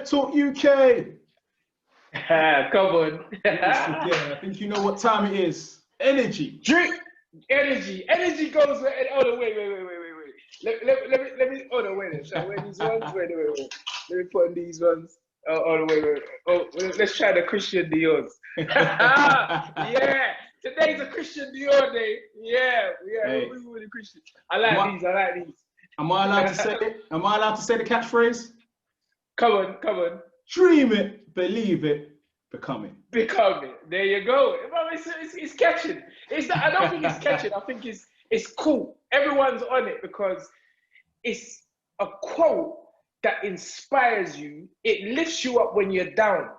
Pep Talk UK. Come on. I think you know what time it is. Energy. Drink. Energy goes with, oh no, wait. Let me hold on, wait. So wait, these ones, wait. Let me put on these ones. Oh, wait. Oh, let's try the Christian Dior's. Yeah, today's a Christian Dior day. Yeah. Hey. We're the Christian. I like these. Am I allowed to say it? Am I allowed to say the catchphrase? Come on. Dream it, believe it, become it. Become it. There you go. It's catching. I don't think it's catching. I think it's cool. Everyone's on it because it's a quote that inspires you. It lifts you up when you're down.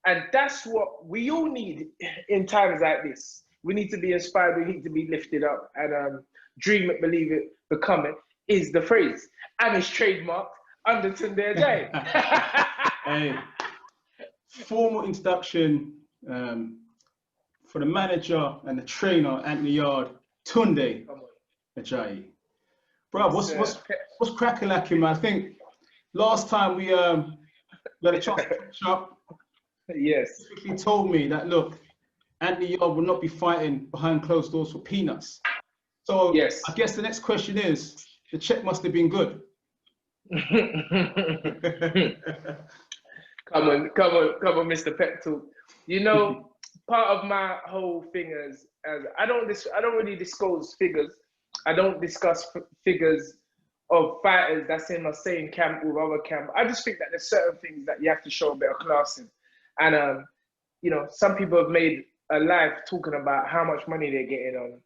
And that's what we all need in times like this. We need to be inspired. We need to be lifted up. And dream it, believe it, become it is the phrase. And it's trademarked under Tunde Ajayi. Hey, formal introduction for the manager and the trainer, Anthony Yarde, Tunde Ajayi. Bro, what's cracking like him, man? I think last time we had a chance to catch up. Yes. He told me that, look, Anthony Yarde will not be fighting behind closed doors for peanuts. So yes. I guess the next question is, the check must have been good. Come on, Mr. Pep Talk. You know, part of my whole thing is I don't really disclose figures. I don't discuss figures of fighters that's in the same camp with other camp. I just think that there's certain things that you have to show a bit of class in. And you know, some people have made a life talking about how much money they're getting on,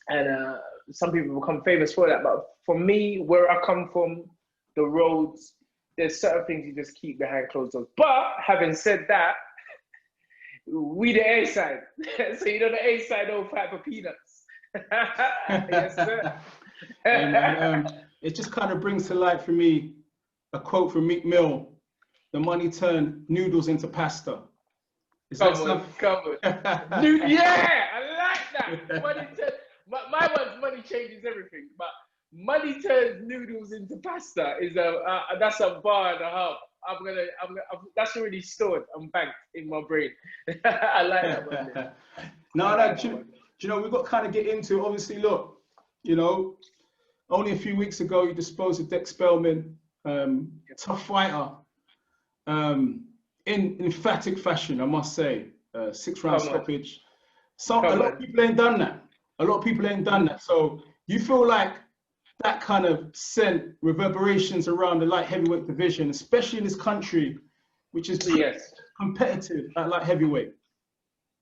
and some people become famous for that. But for me, where I come from, the roads, there's certain things you just keep behind closed doors. But having said that, we the A side, so you know the A side don't fight for peanuts. Yes, sir. And, it just kind of brings to light for me a quote from Meek Mill: "The money turned noodles into pasta." Come on. Yeah, I like that. Money my one's money changes everything, but money turns noodles into pasta is that's a bar and a half. That's already stored and banked in my brain. I like that one. No, do you know, we've got to kind of get into, obviously, look, you know, only a few weeks ago you disposed of Dex Spellman, tough fighter, in emphatic fashion, I must say, 6-round stoppage. A lot of people ain't done that. So you feel like that kind of sent reverberations around the light heavyweight division, especially in this country, which is competitive at light heavyweight.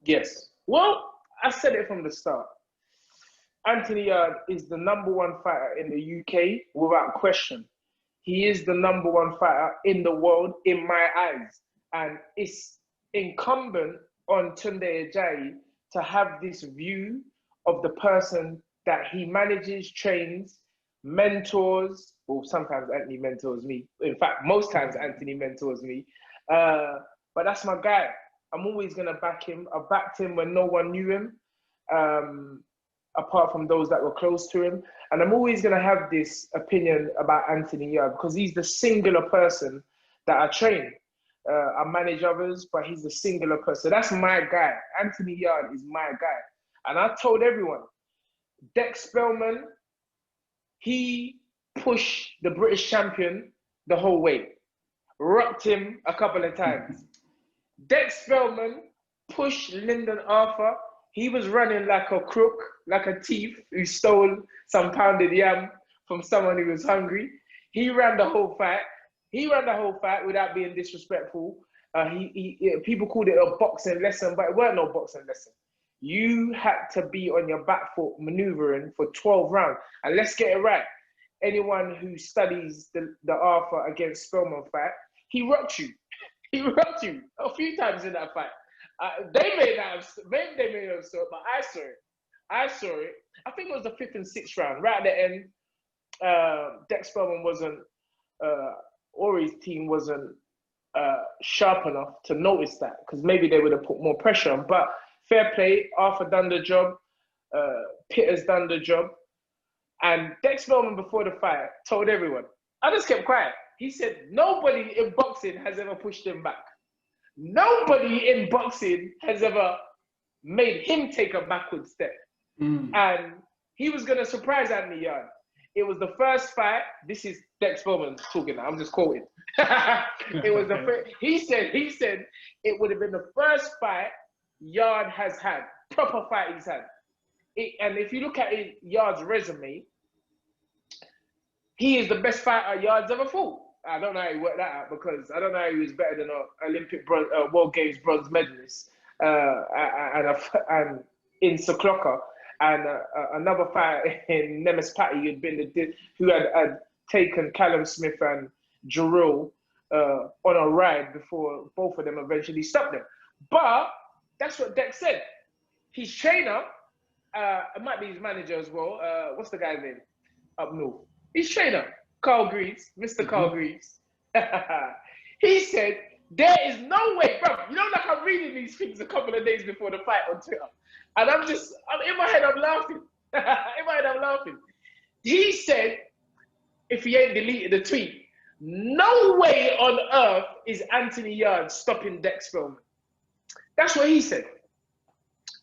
Yes. Well, I said it from the start. Anthony Yarde is the #1 fighter in the UK without question. He is the #1 fighter in the world in my eyes. And it's incumbent on Tunde Ajayi to have this view of the person that he manages, trains, mentors. Well, sometimes Anthony mentors me. In fact, most times Anthony mentors me. But that's my guy. I'm always going to back him. I backed him when no one knew him, apart from those that were close to him. And I'm always going to have this opinion about Anthony Yarde because he's the singular person that I train. I manage others, but he's the singular person. That's my guy. Anthony Yarde is my guy. And I told everyone, Dex Spellman, he pushed the British champion the whole way. Rocked him a couple of times. Dex Spellman pushed Lyndon Arthur. He was running like a crook, like a thief who stole some pounded yam from someone who was hungry. He ran the whole fight. Without being disrespectful. People called it a boxing lesson, but it weren't no boxing lesson. You had to be on your back foot maneuvering for 12 rounds. And let's get it right. Anyone who studies the Arthur against Spellman fight, he rocked you. He rocked you a few times in that fight. They may not have, maybe they may not have saw it, but I saw it. I think it was the 5th and 6th round. Right at the end, Dex Spellman wasn't, or his team wasn't sharp enough to notice that, because maybe they would have put more pressure on. But fair play, Arthur done the job, Pitter's done the job. And Dex Spellman before the fight told everyone, I just kept quiet. he said nobody in boxing has ever pushed him back. Nobody in boxing has ever made him take a backward step. And he was going to surprise Anthony Yarde. It was the first fight. This is Dex Bowman talking now. I'm just quoting. It was the first. He said it would have been the first fight Yarde has had, proper fight he's had. And if you look at Yarde's resume, he is the best fighter Yarde's ever fought. I don't know how he worked that out, because I don't know how he was better than an Olympic World Games bronze medalist and in Sakloka, and another fighter in Nemes Patty who had taken Callum Smith and Jarrell on a ride before both of them eventually stopped them. But that's what Dex said. His trainer, it might be his manager as well. What's the guy's name up north? His trainer, Carl Greaves, Mr. Carl Greaves. He said, there is no way, bro. You know, like I'm reading these things a couple of days before the fight on Twitter. And I'm in my head, I'm laughing. In my head, I'm laughing. He said, if he ain't deleted the tweet, no way on earth is Anthony Yarde stopping Dex Bowman. That's what he said.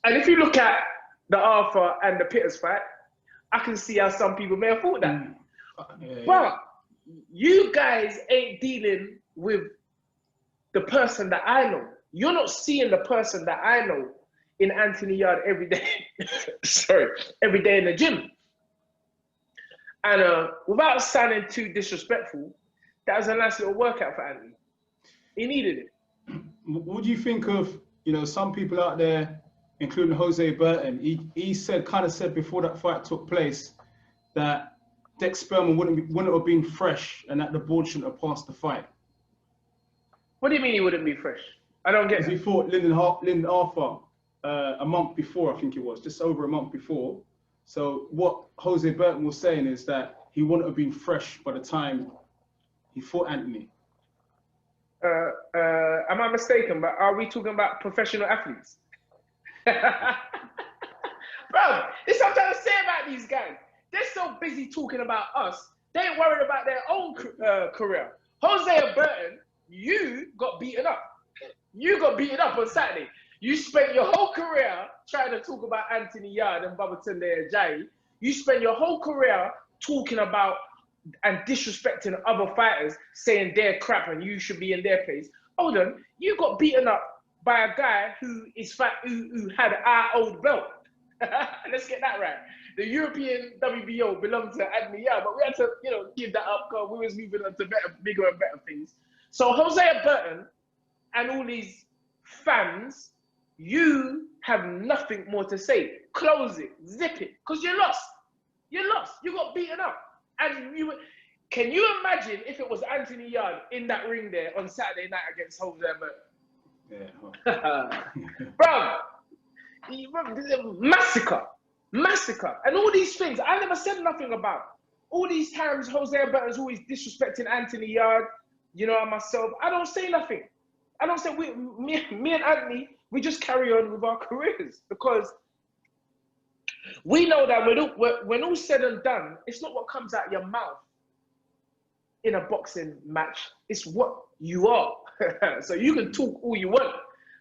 And if you look at the Arthur and the Pitters fight, I can see how some people may have thought that. But you guys ain't dealing with the person that I know. You're not seeing the person that I know in Anthony Yarde every day. Sorry, every day in the gym. And without sounding too disrespectful, that was a nice little workout for Anthony. He needed it. What do you think of, some people out there, including Jose Burton? He kind of said before that fight took place that Dex Bowman wouldn't have been fresh, and that the board shouldn't have passed the fight. What do you mean he wouldn't be fresh? I don't get it. He fought Lyndon Arthur a month before, I think it was, just over a month before. So what Jose Burton was saying is that he wouldn't have been fresh by the time he fought Anthony. Am I mistaken? But are we talking about professional athletes? Bro, this is what I'm trying to say about these guys. They're so busy talking about us, they ain't worried about their own career. Jose Burton, you got beaten up. You got beaten up on Saturday. You spent your whole career trying to talk about Anthony Yarde and Tunde Ajayi. You spent your whole career talking about and disrespecting other fighters, saying they're crap and you should be in their place. Hold on, you got beaten up by a guy who had our old belt. Let's get that right. The European WBO belonged to Anthony Yarde, but we had to, give that up because we was moving on to bigger and better things. So Jose Burton and all these fans, you have nothing more to say. Close it, zip it, because you lost. You lost. You got beaten up. And can you imagine if it was Anthony Yarde in that ring there on Saturday night against Jose Burton? Yeah. Bro, massacre. And all these things, I never said nothing about. All these times Jose Burton's always disrespecting Anthony Yarde, and myself. I don't say nothing. I don't say, me and Anthony, we just carry on with our careers, because we know that when all said and done, it's not what comes out your mouth in a boxing match, it's what you are. So you can talk all you want,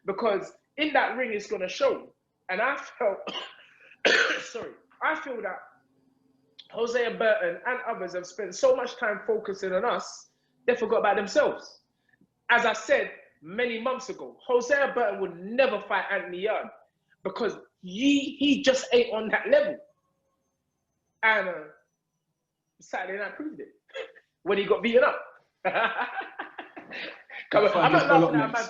because in that ring it's going to show. And I felt, I feel that Jose Burton and others have spent so much time focusing on us, they forgot about themselves. As I said many months ago, Jose Burton would never fight Anthony Yarde, because he just ain't on that level. And Saturday night proved it when he got beaten up. Come on, I'm not laughing at a man.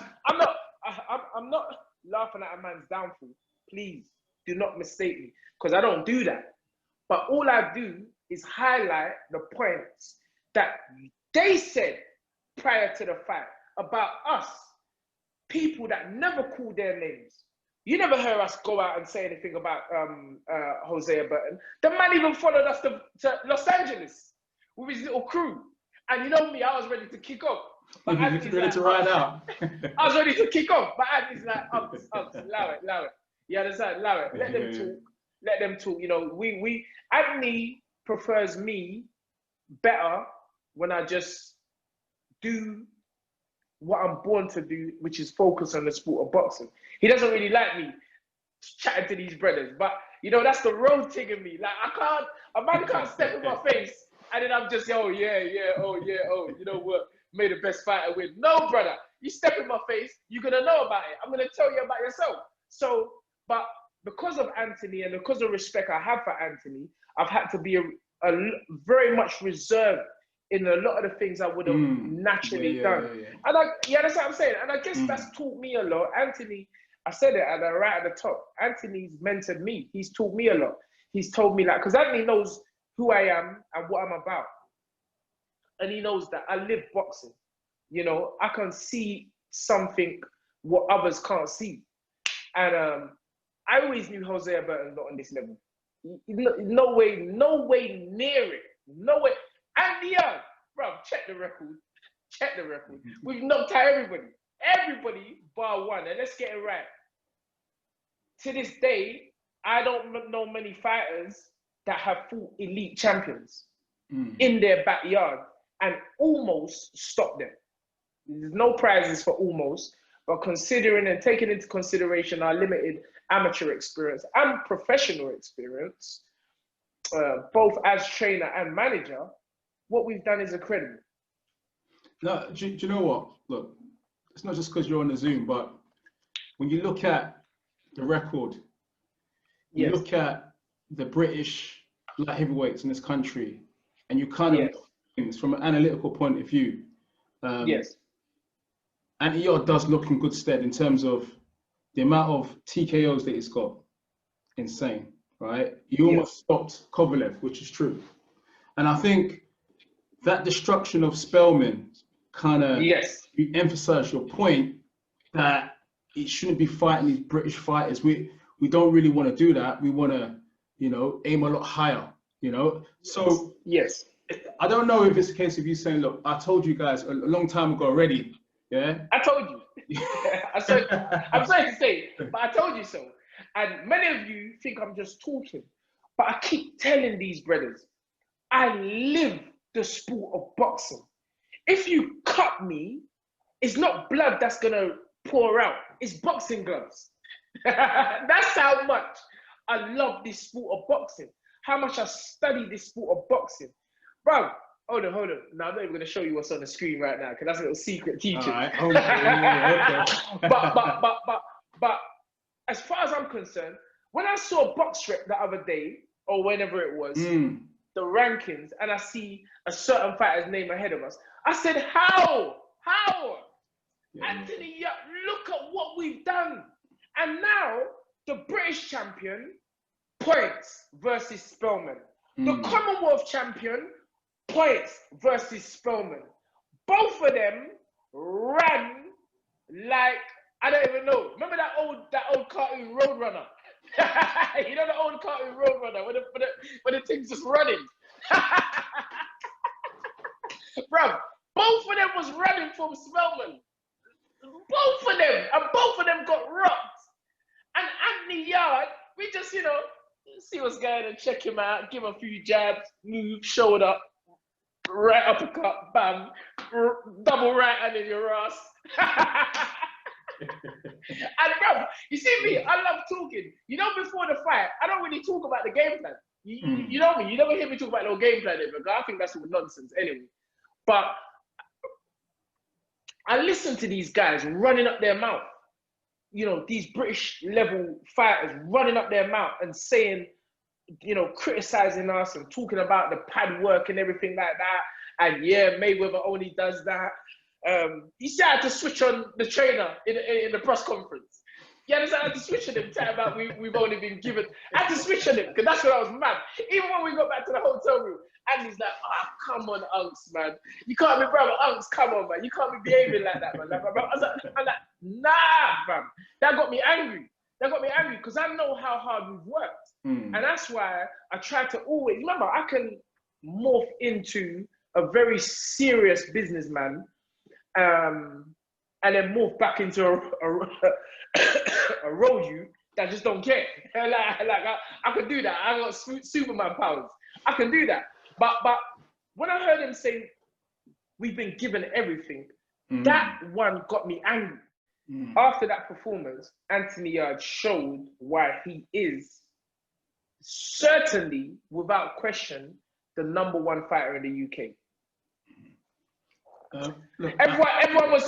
I'm not laughing at a man's downfall. Please do not mistake me, because I don't do that. But all I do is highlight the points that they said prior to the fight about us, people that never called their names. You never heard us go out and say anything about Jose Burton. The man even followed us to Los Angeles with his little crew. And you know me, I was ready to kick off. But ready to ride out. I was ready to kick off, but Anthony's like, allow it. You understand? Allow it. Let them talk. Anthony prefers me better when I just do what I'm born to do, which is focus on the sport of boxing. He doesn't really like me chatting to these brothers, but you know, that's the road thing in me. Like a man can't step in my face and then I'm just, oh yeah, you know what, may the best fighter win. No, brother, you step in my face, you're gonna know about it. I'm gonna tell you about yourself. So, but because of Anthony and because of respect I have for Anthony, I've had to be a very much reserved in a lot of the things I would have naturally done. And that's what I'm saying. And I guess that's taught me a lot. Anthony, I said it right at the top. Anthony's mentored me. He's taught me a lot. He's told me, like, because Anthony knows who I am and what I'm about. And he knows that I live boxing. You know, I can see something what others can't see. And I always knew Jose Burton not on this level. No way near it. No way. And yeah, bro, check the record. Check the record. We've knocked out everybody. Everybody bar one. And let's get it right. To this day, I don't know many fighters that have fought elite champions in their backyard and almost stopped them. There's no prizes for almost, but considering and taking into consideration our limited amateur experience and professional experience, both as trainer and manager, what we've done is incredible. No, do you know what? Look, it's not just because you're on the Zoom, but when you look at the record, you look at the British light heavyweights in this country, and you kind of look at things from an analytical point of view. And Yarde does look in good stead in terms of the amount of TKOs that he's got. Insane, right? He almost stopped Kovalev, which is true. And I think that destruction of Spellman kind of emphasized your point that it shouldn't be fighting these British fighters. We don't really want to do that. We want to, you know, aim a lot higher, you know? So I don't know if it's a case of you saying, look, I told you guys a long time ago already. Yeah, I told you. I'm sorry to say, but I told you so. And many of you think I'm just talking, but I keep telling these brothers, I live the sport of boxing. If you cut me, it's not blood that's gonna pour out. It's boxing gloves. That's how much I love this sport of boxing. How much I study this sport of boxing, bro. Hold on. Now, I'm not even going to show you what's on the screen right now because that's a little secret teaching. Right. Okay. But as far as I'm concerned, when I saw BoxRec the other day, or whenever it was, the rankings, and I see a certain fighter's name ahead of us, I said, how? Anthony, look at what we've done. And now, the British champion, points versus Spellman. The Commonwealth champion, points versus Spellman. Both of them ran like, I don't even know. Remember that old cartoon Roadrunner? You know the old cartoon Roadrunner when the thing's just running? Bro, both of them was running from Spellman. Both of them. And both of them got rocked. And Anthony Yarde, we just, you know, see what's going on, check him out, give him a few jabs, move, shoulder, right uppercut, bam, double right hand in your ass. And bro, you see me, I love talking. You know, before the fight, I don't really talk about the game plan. You know me, you never hear me talk about no game plan, because I think that's all nonsense anyway. But I listen to these guys running up their mouth. You know, these British level fighters running up their mouth and saying, you know, criticizing us and talking about the pad work and everything like that. And yeah, Mayweather only does that. You see, I had to switch on the trainer in the press conference. Yeah, I had to switch on him, tell about we've only been given. I had to switch on him because that's when I was mad. Even when we got back to the hotel room, and he's like, oh, come on, Unks, man. You can't be, brother, Unks, come on, man. You can't be behaving like that, man. I'm like, nah, fam. That got me angry. Because I know how hard we've worked. And that's why I try to always, remember, I can morph into a very serious businessman and then morph back into a road you that just don't care. I could do that. I got Superman powers. I can do that. But when I heard him say we've been given everything. That one got me angry. After that performance, Anthony Yarde showed why he is certainly, without question, the #1 fighter in the UK. Everyone was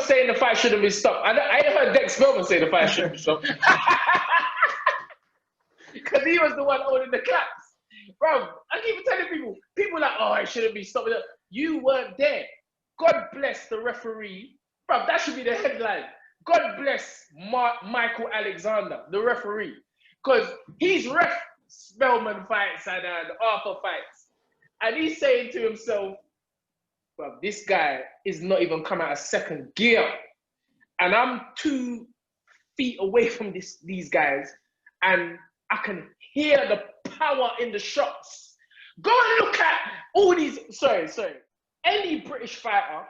saying the fight shouldn't be stopped. I heard Dex Spelman say the fight shouldn't be stopped. Because he was the one holding the claps. Bro, I keep telling people like, oh, it shouldn't be stopped. You weren't there. God bless the referee. Bro, that should be the headline. God bless Michael Alexander, the referee. Because he's ref Spellman fights and Arthur fights. And he's saying to himself, well, this guy is not even come out of second gear. And I'm 2 feet away from these guys. And I can hear the power in the shots. Go and look at all these, sorry. Any British fighter,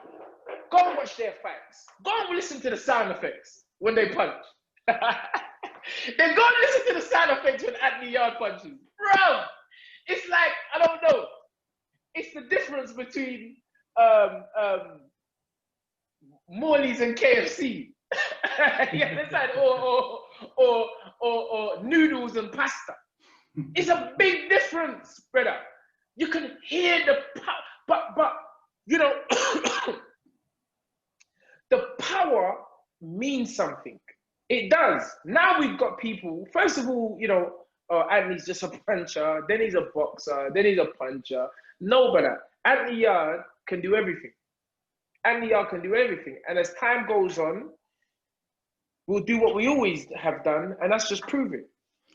go and watch their fights. Go and listen to the sound effects when they punch. Then go and listen to the sound effects when Anthony Yarde punches. Bro, it's like, I don't know. It's the difference between Morley's and KFC. You understand? Or noodles and pasta. It's a big difference, brother. You can hear the power, but you know, the power means something. It does. Now we've got people, first of all, you know, Anthony's just a puncher, then he's a boxer, then he's a puncher. No, brother. Anthony Yarde can do everything. Anthony Yarde can do everything. And as time goes on, we'll do what we always have done, and that's just prove it.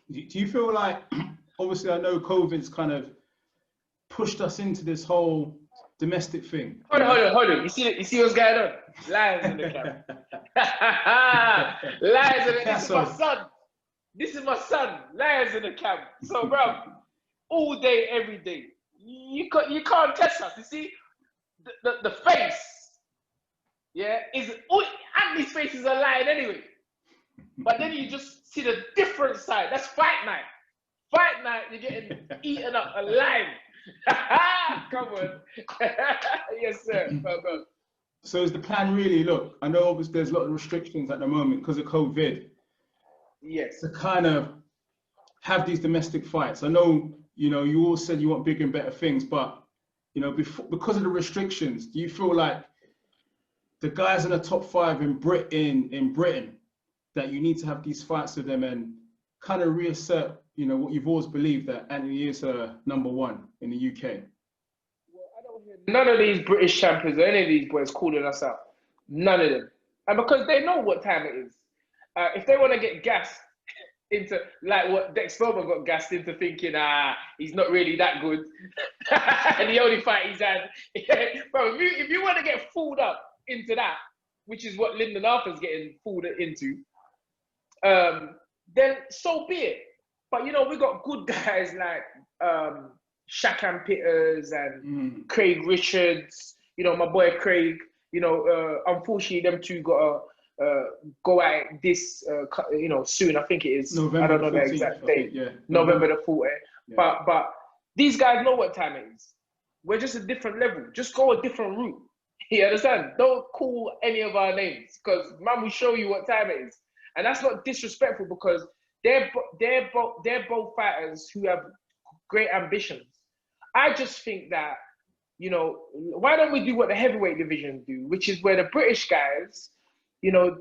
Do you feel like, obviously I know COVID's kind of pushed us into this whole domestic thing. Hold on. You see what's going on? Lions in the camp. Lions in the camp. This is my son. This is my son. Lions in the camp. So, bro, all day, every day. You can't test us. You see, the face, yeah, is Anthony's face is a lion anyway. But then you just see the different side. That's fight night. Fight night, you're getting eaten up alive. Come on. Yes, sir. Go. So is the plan really, look, I know obviously there's a lot of restrictions at the moment because of COVID. Yes. To kind of have these domestic fights. I know, you know, you all said you want bigger and better things, but, you know, because of the restrictions, do you feel like the guys in the top 5 in Britain, that you need to have these fights with them and kind of reassert, you know, what you've always believed, that Anthony is #1 in the UK? Well, I don't hear none of these British champions or any of these boys calling us out. None of them. And because they know what time it is. If they want to get gassed into, like what Dex Spelman got gassed into thinking, he's not really that good. And the only fight he's had. Bro, if you want to get fooled up into that, which is what Lyndon Arthur's getting fooled into, then so be it. But you know, we got good guys like Shakan Pitters and Craig Richards. You know, my boy Craig. You know, unfortunately, them two got to go out this, you know, soon. I think it is. November, I don't know 14th, the exact date. Yeah. November the 14th. Yeah. But these guys know what time it is. We're just a different level. Just go a different route. You understand? Don't call any of our names, because man, we show you what time it is. And that's not disrespectful, because they're both fighters who have great ambitions. I just think that, you know, why don't we do what the heavyweight division do, which is where the British guys, you know,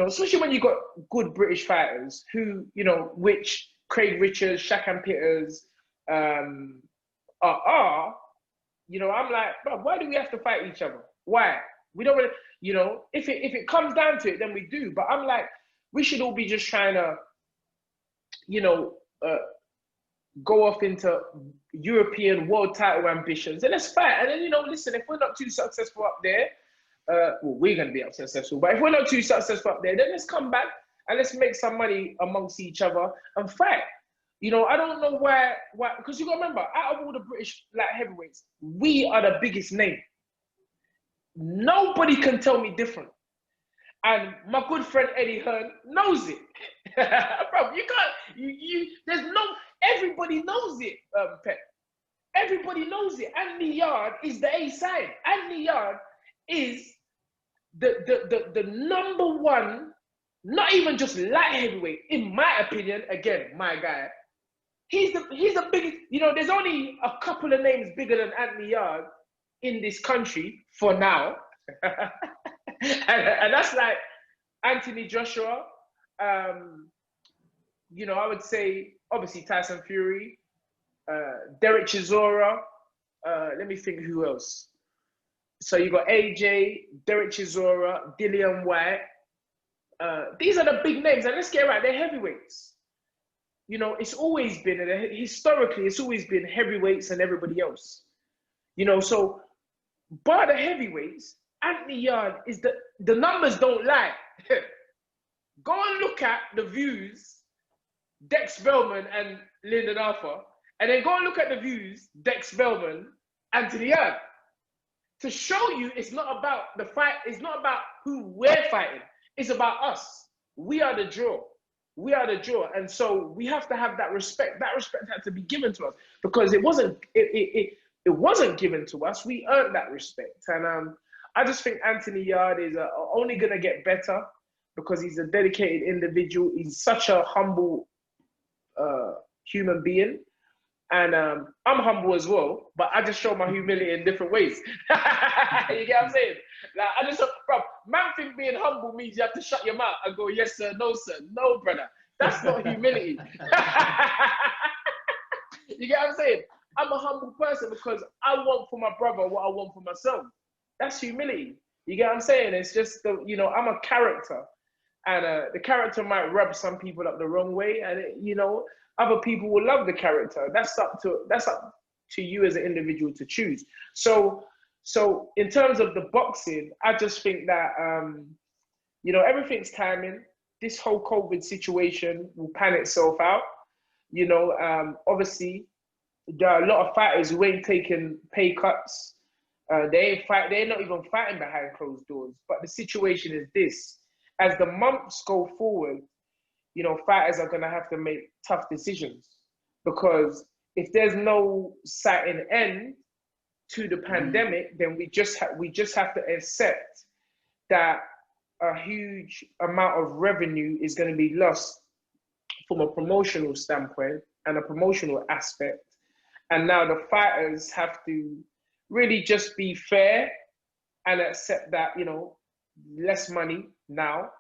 especially when you got good British fighters who, you know, which Craig Richards, Shakan Pitters are, you know, I'm like, bro, why do we have to fight each other? Why? We don't really, you know, if it comes down to it, then we do. But I'm like, we should all be just trying to, you know, go off into European world title ambitions, and let's fight. And then, you know, listen, if we're not too successful up there, well, we're going to be successful, but if we're not too successful up there, then let's come back and let's make some money amongst each other and fight. You know, I don't know why, because you got to remember, out of all the British like heavyweights, we are the biggest name. Nobody can tell me different. And my good friend Eddie Hearn knows it. Bro, you can't, there's no, everybody knows it, Pep. Everybody knows it. Anthony Yarde is the A side. Anthony Yarde is the number one, not even just light heavyweight, in my opinion. Again, my guy. He's the biggest. You know, there's only a couple of names bigger than Anthony Yarde in this country for now, and that's like Anthony Joshua. You know, I would say obviously Tyson Fury, Derek Chisora. Let me think who else. So you got AJ, Derek Chisora, Dillian White. These are the big names, and let's get it right. They're heavyweights. You know, it's always been, historically, it's always been heavyweights and everybody else. You know, so bar the heavyweights, Anthony Yarde is the numbers don't lie. Go and look at the views, Dex Velman and Lyndon Arthur, and then go and look at the views, Dex Velman, Anthony Yarde. To show you it's not about the fight, it's not about who we're fighting, it's about us. We are the draw. We are the draw. And so we have to have that respect. That respect had to be given to us because it wasn't given to us. We earned that respect. And I just think Anthony Yarde is only going to get better because he's a dedicated individual. He's such a humble human being. And I'm humble as well, but I just show my humility in different ways. You get what I'm saying? Like, I just, bro, man think being humble means you have to shut your mouth and go, yes, sir, no, sir. No, brother. That's not humility. You get what I'm saying? I'm a humble person because I want for my brother what I want for myself. That's humility. You get what I'm saying? It's just, you know, I'm a character. And the character might rub some people up the wrong way. And, you know, other people will love the character. That's up to you as an individual to choose. So in terms of the boxing, I just think that, you know, everything's timing. This whole COVID situation will pan itself out. You know, obviously, there are a lot of fighters who ain't taking pay cuts. They're not even fighting behind closed doors. But the situation is this. As the months go forward, you know, fighters are going to have to make tough decisions because if there's no sighting end to the pandemic, then we just have to accept that a huge amount of revenue is going to be lost from a promotional standpoint and a promotional aspect. And now the fighters have to really just be fair and accept that, you know, less money now,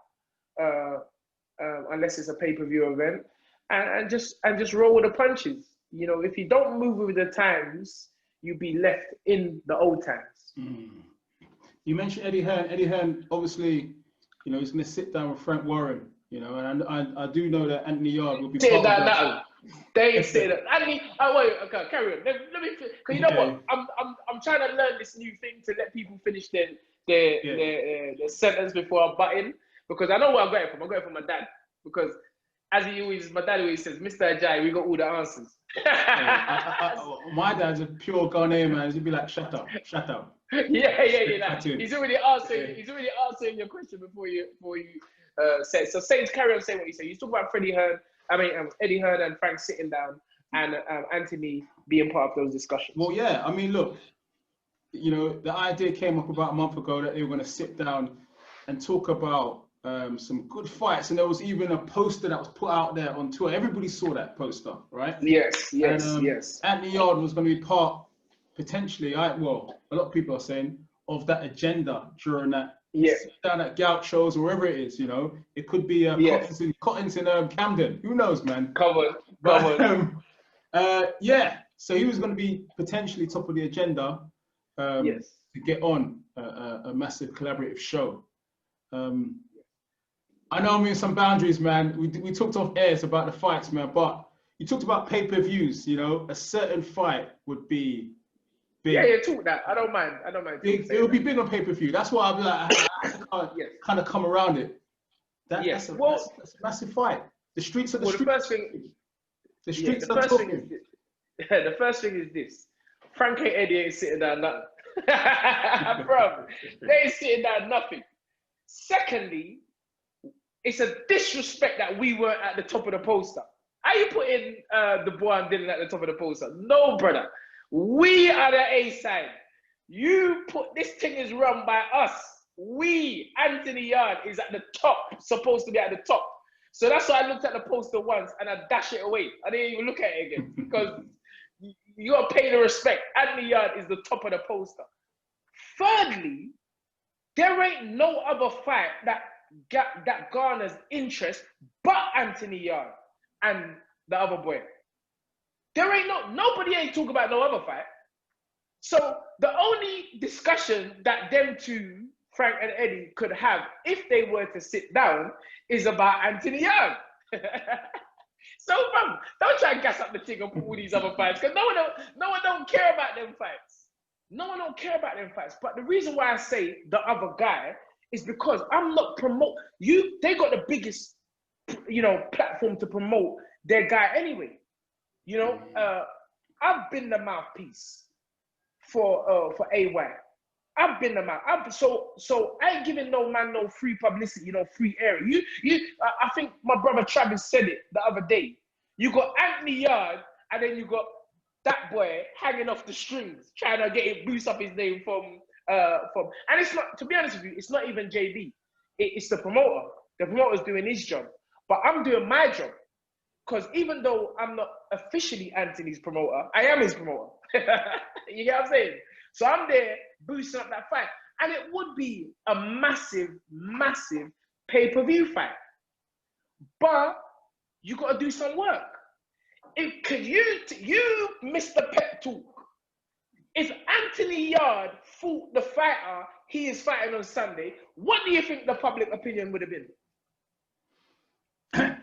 unless it's a pay-per-view event, and just roll with the punches. You know, if you don't move with the times, you'll be left in the old times. You mentioned Eddie Hearn. Eddie Hearn, obviously, you know, he's going to sit down with Frank Warren. You know, and I do know that Anthony Yarde will be part of that. They ain't say that. Anthony, wait, okay, carry on. Let me, because you know what? I'm trying to learn this new thing to let people finish their sentence before I butt in. Because I know where I'm going from. I'm going from my dad. Because as my dad always says, Mr. Ajayi, we got all the answers. My dad's a pure Ghanaian man. He'd be like, shut up. Yeah. He's already answering your question before you say it. So carry on saying what you say. You talk about Eddie Hearn and Frank sitting down and Anthony being part of those discussions. Well, yeah. I mean, look, you know, the idea came up about a month ago that they were going to sit down and talk about some good fights, and there was even a poster that was put out there on Twitter. Everybody saw that poster, right? Yes. Anthony Yarde was going to be part, potentially, a lot of people are saying, of that agenda during that down at Gout shows or wherever it is. You know, it could be Cottons in Camden. Who knows, man? Come on. So he was going to be potentially top of the agenda to get on a massive collaborative show. I know I'm in some boundaries, man. We talked off airs about the fights, man, but you talked about pay-per-views. You know, a certain fight would be big. Yeah, talk that. I don't mind. Big, it would be big on pay-per-view. That's why I'd be like, I kind of come around it. That's a massive fight. The streets are the streets. The streets are talking. The first thing is this: Frank and Eddie ain't sitting down nothing. Bro, they ain't sitting down nothing. Secondly, it's a disrespect that we weren't at the top of the poster. How you putting the boy and Dylan at the top of the poster? No, brother. We are the A side. You put this thing is run by us. We, Anthony Yarde, is at the top, supposed to be at the top. So that's why I looked at the poster once and I dashed it away. I didn't even look at it again because you got to pay the respect. Anthony Yarde is the top of the poster. Thirdly, there ain't no other fight that garners interest but Anthony Yarde and the other boy. There ain't nobody ain't talking about no other fight. So the only discussion that them two, Frank and Eddie, could have if they were to sit down is about Anthony Yarde. So, bro, don't try and gas up the thing and put all these other fights because no one don't care about them fights. No one don't care about them fights. But the reason why I say the other guy is because I'm not they got the biggest, platform to promote their guy anyway. I've been the mouthpiece for AY. I've been the mouth. So I ain't giving no man no free publicity, free area. I think my brother Travis said it the other day. You got Anthony Yarde, and then you got that boy hanging off the strings, trying to get it, boost up his name from. And it's not, to be honest with you, it's not even JB. It's the promoter. The promoter's doing his job, but I'm doing my job. Because even though I'm not officially Anthony's promoter, I am his promoter. You get what I'm saying? So I'm there boosting up that fight. And it would be a massive, massive pay-per-view fight. But you got to do some work. Because you missed the pep talk. If Anthony Yarde fought the fighter he is fighting on Sunday, what do you think the public opinion would have been?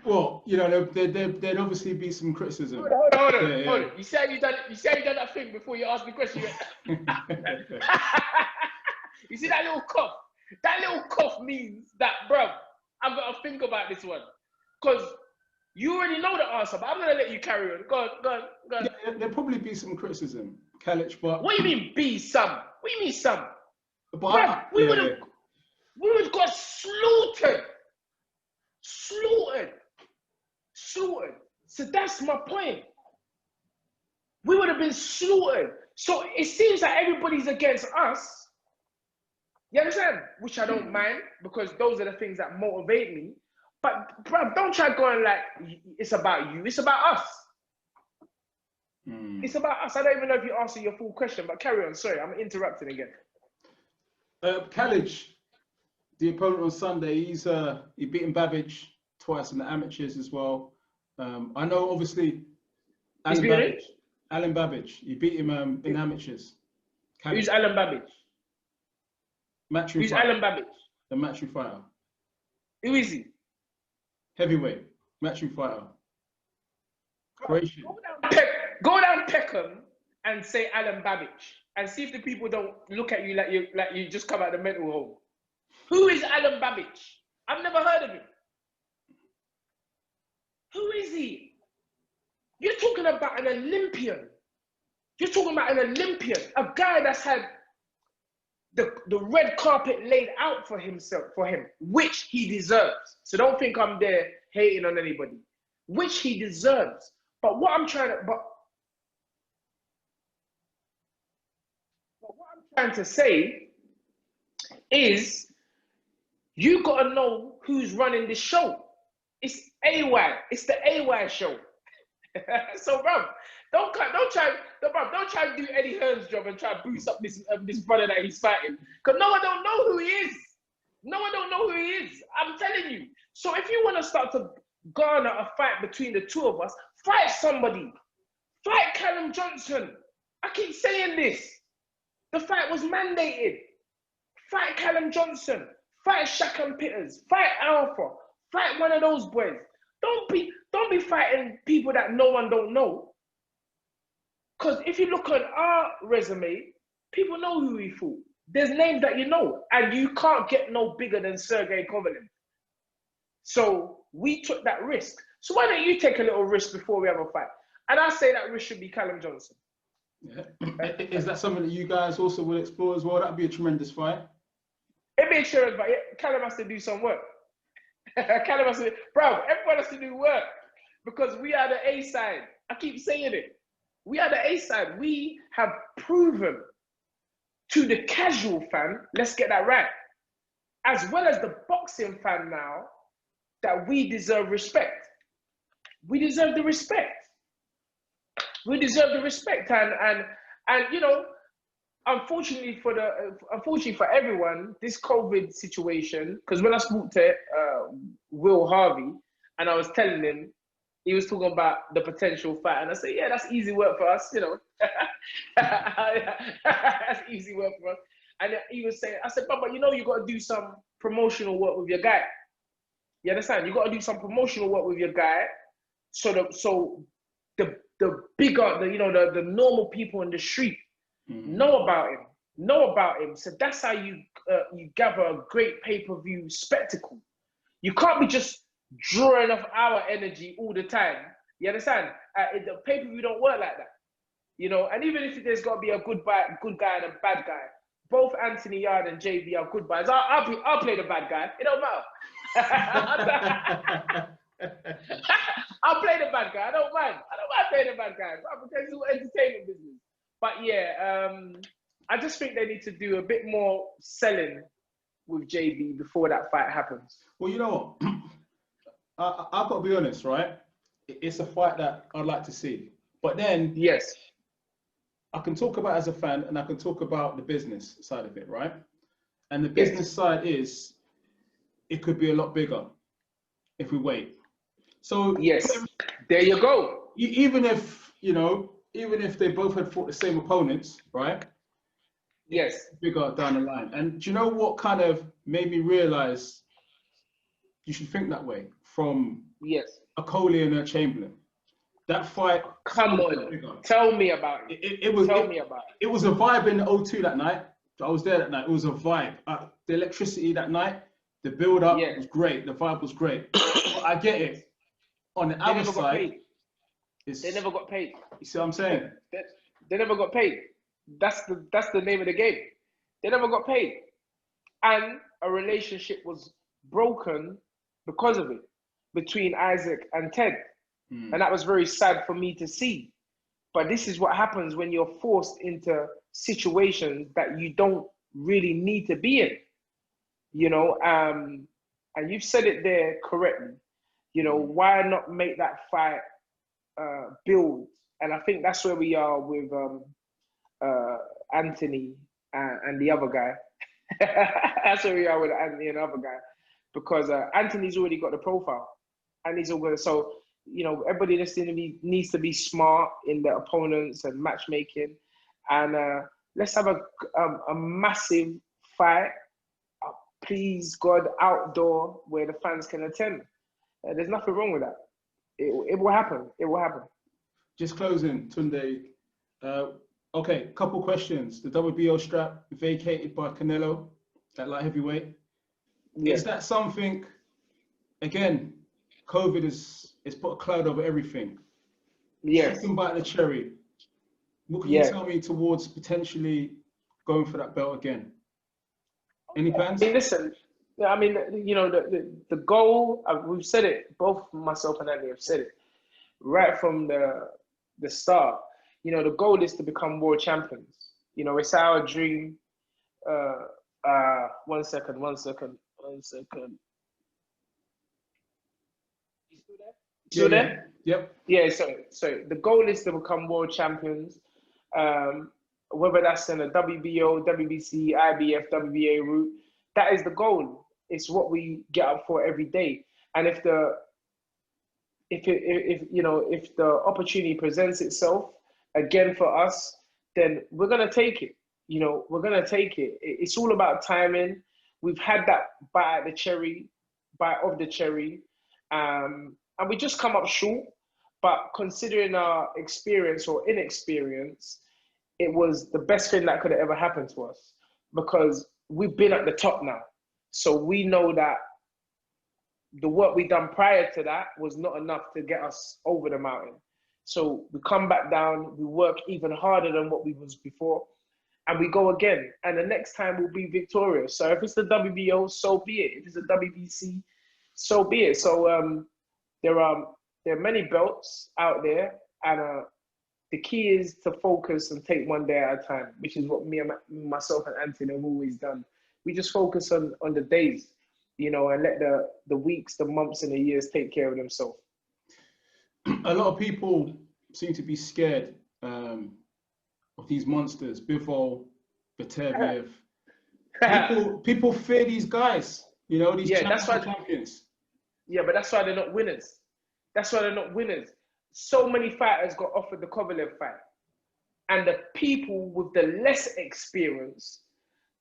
Well, there'd obviously be some criticism. Hold on. You say you done that thing before you ask the question. You see that little cough? That little cough means that, bro, I've got to think about this one. Because you already know the answer, but I'm going to let you carry on. Go on. Yeah, there'd probably be some criticism, Kalich, but... What do you mean, be some? What do you mean, some? But bro, we would have got slaughtered. Slaughtered. So that's my point. We would have been slaughtered. So it seems like everybody's against us. You understand? Which I don't mind because those are the things that motivate me. But bro, don't try going like it's about you. It's about us. It's about us. I don't even know if you answered your full question, but carry on. Sorry, I'm interrupting again. Kalich, the opponent on Sunday, he beaten Babbage twice in the amateurs as well. I know, obviously, Alan Babbage. He beat him in amateurs. Kalich. Who's Alan Babbage? Who's Alan Babbage? The matchroom fighter. Who is he? Heavyweight matchroom fighter. Croatian. Go down Peckham and say Alan Babbage, and see if the people don't look at you like you just come out of the mental home. Who is Alan Babbage? I've never heard of him. Who is he? You're talking about an Olympian. You're talking about an Olympian, a guy that's had the red carpet laid out for him, which he deserves. So don't think I'm there hating on anybody, which he deserves. But what I'm trying to say is you got to know who's running this show. It's AY. It's the AY show. So, bro, don't try to do Eddie Hearn's job and try to boost up this brother that he's fighting. Because no one don't know who he is. No one don't know who he is. I'm telling you. So if you want to start to garner a fight between the two of us, fight somebody. Fight Callum Johnson. I keep saying this. The fight was mandated. Fight Callum Johnson. Fight Shakan Pitters. Fight Alpha. Fight one of those boys. Don't be fighting people that no one don't know. Because if you look at our resume, people know who we fought. There's names that you know, and you can't get no bigger than Sergey Kovalev. So we took that risk. So why don't you take a little risk before we have a fight? And I say that risk should be Callum Johnson. Yeah. Is that something that you guys also will explore as well? That'd be a tremendous fight. It'd be a tremendous fight. Callum has to do some work. Callum has to, everyone has to do work because we are the A side. I keep saying it. We are the A side. We have proven to the casual fan, let's get that right, as well as the boxing fan now, that we deserve respect. We deserve the respect. We deserve the respect, and you know, unfortunately for everyone, this COVID situation. Because when I spoke to Will Harvey, and I was telling him, he was talking about the potential fight, and I said, yeah, that's easy work for us, you know. That's easy work for us. And he was saying, I said, but you know, you got to do some promotional work with your guy. You understand? You got to do some promotional work with your guy, so the bigger, the normal people in the street know about him. So that's how you gather a great pay-per-view spectacle. You can't be just drawing off our energy all the time. You understand? The pay-per-view don't work like that. You know, and even if there's got to be a good guy and a bad guy, both Anthony Yarde and JB are good guys. I'll play the bad guy. It don't matter. I'll play the bad guy. I don't mind playing the bad guy. Because it's all entertainment business. But yeah, I just think they need to do a bit more selling with JB before that fight happens. Well, you know what? I've got to be honest, right? It's a fight that I'd like to see. But then, yes, I can talk about it as a fan, and I can talk about the business side of it, right? And the business side is, it could be a lot bigger if we wait. So yes, there you go. Even if they both had fought the same opponents, right? Yes. Bigger down the line. And do you know what kind of made me realize you should think that way? From a Coley and a Chamberlain. That fight. Come on. Tell me about it. It was a vibe in the O2 that night. I was there that night. It was a vibe. The electricity that night, the build up was great. The vibe was great. But I get it. On the other side, they never got paid. You see what I'm saying? They never got paid. That's the name of the game. They never got paid. And a relationship was broken because of it between Isaac and Ted. And that was very sad for me to see. But this is what happens when you're forced into situations that you don't really need to be in. You know, and you've said it there correctly. You know, why not make that fight build? And I think that's where we are with Anthony and the other guy. That's where we are with Anthony and the other guy. Because Anthony's already got the profile. And he's all good. So, you know, everybody needs to be smart in their opponents and matchmaking. And let's have a massive fight, please God, outdoor, where the fans can attend. There's nothing wrong with that. It will happen. It will happen. Just closing, Tunde. Okay, couple questions. The WBO strap vacated by Canelo at light heavyweight. Yeah. Is that something, again, COVID has put a cloud over everything. Yes. Second bite of the cherry. What can you tell me towards potentially going for that belt again? Any plans? I mean, listen, I mean, you know, the goal, we've said it, both myself and Andy have said it, right from the start. You know, the goal is to become world champions. You know, it's our dream. One second. You still there? Yep. Yeah, so the goal is to become world champions. Whether that's in a WBO, WBC, IBF, WBA route, that is the goal. It's what we get up for every day. And if the opportunity presents itself again for us, then we're gonna take it. You know, we're gonna take it. It's all about timing. We've had that bite of the cherry, and we just come up short. But considering our experience or inexperience, it was the best thing that could have ever happened to us, because we've been at the top now. So we know that the work we done prior to that was not enough to get us over the mountain. So we come back down, we work even harder than what we was before, and we go again. And the next time we'll be victorious. So if it's the WBO, so be it. If it's the WBC, so be it. So there are many belts out there, and the key is to focus and take one day at a time, which is what me and myself and Anthony have always done. We just focus on the days, you know, and let the weeks, the months, and the years take care of themselves. A lot of people seem to be scared of these monsters, Bivol, Bateviev. People fear these guys, you know, these champions. Yeah, but that's why they're not winners. That's why they're not winners. So many fighters got offered the Kovalev fight, and the people with the less experience,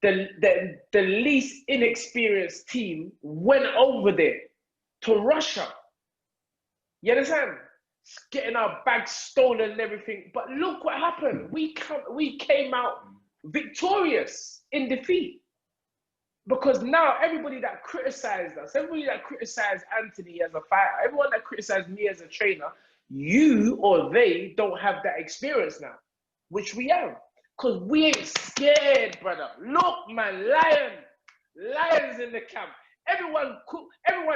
the least inexperienced team went over there to Russia. You understand? Getting our bags stolen and everything. But look what happened. We came out victorious in defeat. Because now everybody that criticized us, everybody that criticized Anthony as a fighter, everyone that criticized me as a trainer, you or they don't have that experience now, which we have. Because we ain't scared, brother. Look, man, lions in the camp. Everyone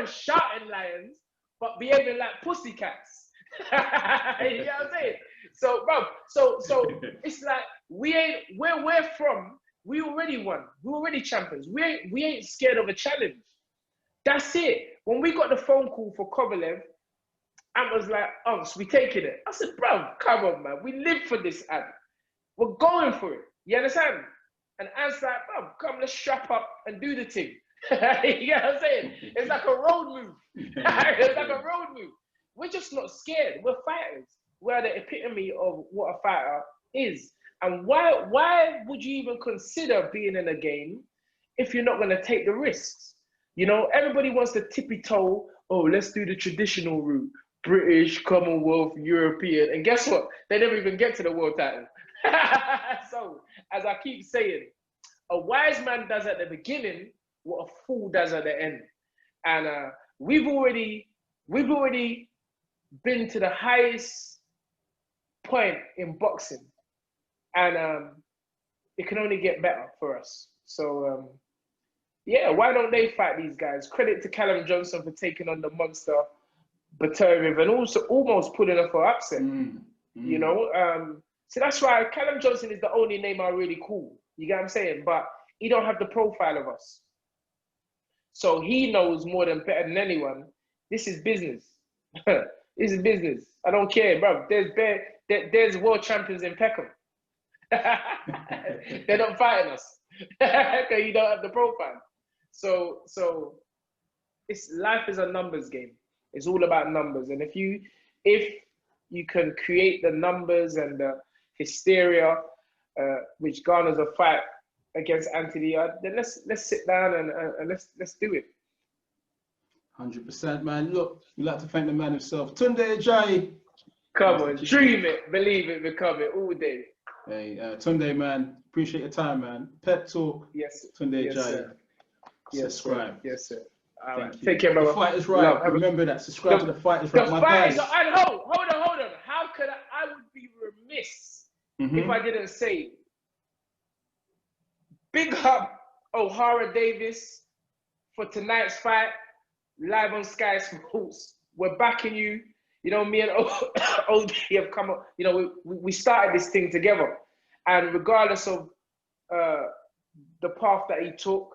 shouting lions, but behaving like pussycats. You know what I'm saying? So, bro, so it's like where we're from, we already won. We're already champions. We ain't scared of a challenge. That's it. When we got the phone call for Kovalev, I was like, oh, so we taking it. I said, bro, come on, man. We live for this, Ad. We're going for it. You understand? And Ant's like, bro, come, let's strap up and do the thing. You know what I'm saying? It's like a road move. It's like a road move. We're just not scared. We're fighters. We're the epitome of what a fighter is. And why would you even consider being in a game if you're not going to take the risks? You know, everybody wants to tippy toe, oh, let's do the traditional route. British, Commonwealth, European. And guess what? They never even get to the world title. So, as I keep saying, a wise man does at the beginning what a fool does at the end. And we've already been to the highest point in boxing. And it can only get better for us. So, yeah, why don't they fight these guys? Credit to Callum Johnson for taking on the monster Bateviev and also almost pulling off an upset. You know, so that's why Callum Johnson is the only name I really call. You get what I'm saying? But he don't have the profile of us. So he knows more than better than anyone. This is business. This is business. I don't care, bro. There's world champions in Peckham. They're not fighting us because you don't have the profile. So life is a numbers game. It's all about numbers. And if you can create the numbers and the hysteria which garners a fight against Anthony, then let's sit down and let's do it. 100%, man. Look, we'd like to thank the man himself, Tunde Ajayi. Come on, dream it, believe it, become it all day. Hey, Tunde, man, appreciate your time, man. Pep Talk. Yes, Tunde yes, Ajayi. sir. Yes, subscribe. Sir. Yes, sir. All right. Thank you. Take care, brother. The Fight is Right. Remember that. Subscribe to The Fight is Right. The My Fight is guys. Right. Hold on. How could I would be remiss if I didn't say big up O'Hara Davis for tonight's fight live on Sky Sports. We're backing you. You know, me and OD have come up. You know, we started this thing together, and regardless of the path that he took,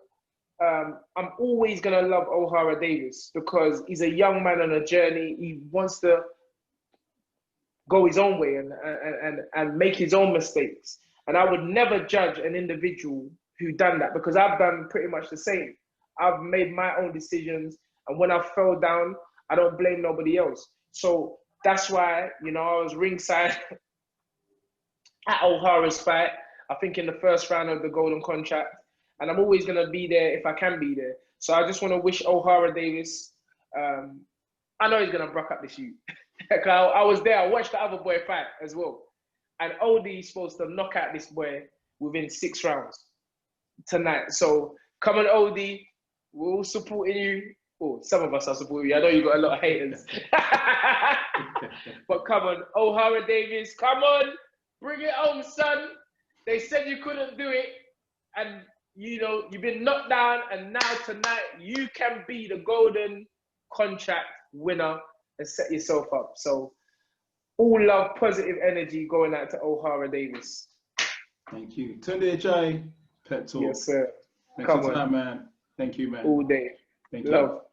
I'm always gonna love O'Hara Davis because he's a young man on a journey. He wants to go his own way and make his own mistakes. And I would never judge an individual who done that because I've done pretty much the same. I've made my own decisions, and when I fell down, I don't blame nobody else. So that's why, you know, I was ringside at O'Hara's fight, I think in the first round of the Golden Contract. And I'm always going to be there if I can be there. So I just want to wish O'Hara Davis, I know he's going to brock up this youth. I was there, I watched the other boy fight as well. And OD's supposed to knock out this boy within 6 rounds tonight. So come on, OD, we're all supporting you. Oh, some of us are supporting you. I know you got a lot of haters. But come on, O'Hara Davis, come on, bring it home, son. They said you couldn't do it. And you know, you've been knocked down, and now tonight you can be the Golden Contract winner and set yourself up. So All love, positive energy going out to O'Hara Davis. Thank you. Tunde Ajayi, Pep Talk. Yes, sir. Next time, man. Thank you, man. All day. Thank Love. you.